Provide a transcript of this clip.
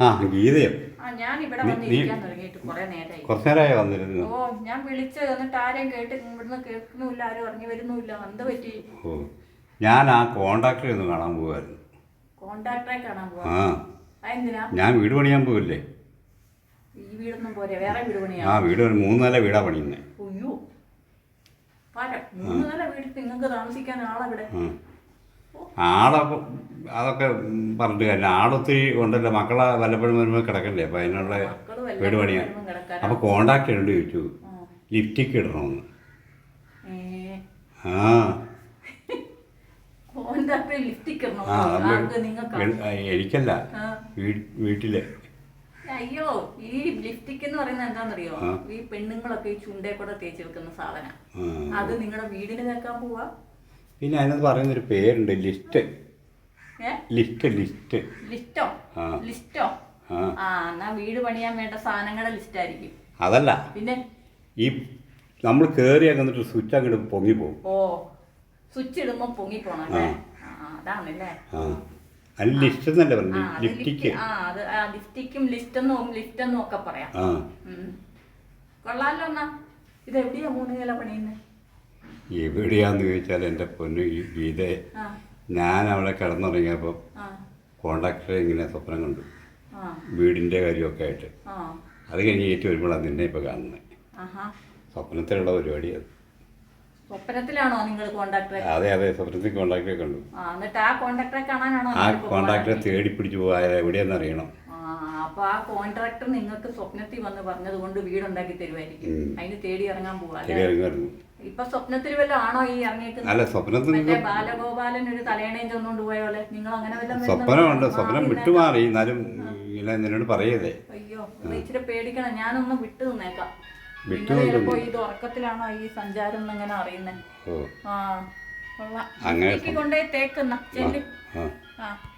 ആ ഗീതയോ? ഞാൻ ഇവിടെ വന്നിരിക്കാൻ തുടങ്ങിയിട്ട് കുറെ നേരമായി. കുറച്ചു നേരമായി വന്നിരുന്നു. ഓ ഞാൻ വിളിച്ച് എന്നിട്ട് ആരെയും കേട്ട് ഇവിടുന്ന് കേൾക്കുന്നില്ല, ആരും ഇറങ്ങി വരുന്നുമില്ല. എന്ത് പറ്റി? ഓ ഞാൻ ആ കോണ്ടാക്ടറെ ഒന്ന് കാണാൻ പോവായിരുന്നു. കോണ്ടാക്ടറെ കാണാൻ പോവാ? ആ അതെന്തിനാ? ഞാൻ വീട് പണിയാൻ പോവില്ലേ. ഈ വീടൊന്നും പോരെ, വേറെ വീട് പണിയാ? ആ വീട് 3 നില വീടാ പണിയുന്നത്. അയ്യോ പാര, 3 നില വീട്ടിൽ നിങ്ങൾക്ക് താമസിക്കാൻ ആളെവിടെ? ആളൊക്കെ അതൊക്കെ പറഞ്ഞിട്ട് കാര്യം, ആളൊത്തിരി ഉണ്ടല്ലോ, മക്കളെ വല്ലപ്പോഴും വരുമ്പോൾ കിടക്കണ്ടേ, അപ്പം അതിനുള്ള വീട് പണിയാൻ. അപ്പോൾ കോണ്ടാക്ട് ഉണ്ട് ചോദിച്ചു, ലിഫ്റ്റിക്ക് ഇടണമെന്ന്. ആ എനിക്കല്ല, വീട്ടില്. അയ്യോ ഈ ലിപ്സ്റ്റിക് എന്ന് പറയുന്നത് എന്താണെന്നറിയോ? ഈ പെണ്ണുങ്ങളൊക്കെ ഈ ചുണ്ടേ കൂടെ തേച്ച് വെക്കുന്ന സാധനം. അത് നിങ്ങളുടെ വീടിന് കേൾക്കാൻ പോവാ? പിന്നെ അതിനകത്ത് പറയുന്നൊരു പേരുണ്ട്, ലിസ്റ്റ്. ലിസ്റ്റ് ലിസ്റ്റ് ലിസ്റ്റോ? ലിസ്റ്റോ? ആ എന്നാ വീട് പണിയാൻ വേണ്ട സാധനങ്ങളുടെ ലിസ്റ്റ് ആയിരിക്കും. അതല്ല, പിന്നെ ഈ നമ്മൾ കയറി അങ്ങോട്ട് സ്വിച്ച് അങ്ങോട്ട് പൊങ്ങി പോകും. ഓ സ്വിച്ച് ഇടുമ്പോ പൊങ്ങി പോണം അല്ലേ? അതാണല്ലേ. അത് ലിസ്റ്റ് എന്നല്ലേ പറഞ്ഞു, ലിഫ്റ്റിക്ക്. അത് ലിഫ്റ്റിക്കും ലിസ്റ്റെന്നും ഒക്കെ പറയാം. കൊള്ളാലോ. എന്നാ ഇത് എവിടെയാ 3 നില പണിയുന്നത്? എവിടെയാന്ന് ചോദിച്ചാൽ എൻ്റെ പൊന്നു ഈ ഗീതയെ, ഞാൻ അവളെ കിടന്നുറങ്ങിയപ്പോൾ കോണ്ടാക്ടറെ ഇങ്ങനെ സ്വപ്നം കണ്ടു, വീടിൻ്റെ കാര്യമൊക്കെ ആയിട്ട്. അത് കഴിഞ്ഞ് ഏറ്റു വരുമ്പോഴാണ് നിന്നെ ഇപ്പോൾ കാണുന്നത്. സ്വപ്നത്തിലുള്ള പരിപാടിയത്. സ്വപ്നത്തിലാണോ നിങ്ങൾ കോണ്ടാക്ടറെ? അതെ അതെ, സ്വപ്നത്തിൽ കോണ്ടാക്ടറെ കണ്ടു. എന്നിട്ട് ആ കോണ്ടാക്ടറെ കാണാനാണോ? ആ കോണ്ടാക്ടറെ തേടി പിടിച്ചു പോയത് എവിടെയാന്ന് അറിയണം. അപ്പൊ ആ കോൺട്രാക്ടർ നിങ്ങൾക്ക് സ്വപ്നത്തിൽ വന്ന് പറഞ്ഞത് കൊണ്ട് വീടുണ്ടാക്കി തരുമായിരിക്കും. അതിന് തേടി ഇറങ്ങാൻ പോവാ. ഇപ്പൊ സ്വപ്നത്തിൽ വല്ല ആണോ ഈ ഇറങ്ങിയേക്കുന്നത്? അല്ല, സ്വപ്നത്തിൽ ബാലഗോപാലൻ ഒരു തലയണയും ചെന്നോണ്ട് പോയ പോലെ നിങ്ങൾ അങ്ങനെ വല്ല? സ്വപ്നമുണ്ട്, സ്വപ്നം വിട്ടുമാറി. എന്നാലും നിന്നോട് പറയതേ. അയ്യോ ഇച്ചിരി പേടിക്കണം. ഞാനൊന്ന് വിട്ടു നിന്നേക്കാം. ചിലപ്പോ ഇത് ഉറക്കത്തിലാണോ ഈ സഞ്ചാരം എങ്ങനെ അറിയുന്നേ? ആ കൊള്ളാം. കൊണ്ടേ തേക്കുന്ന ചെല്ലു.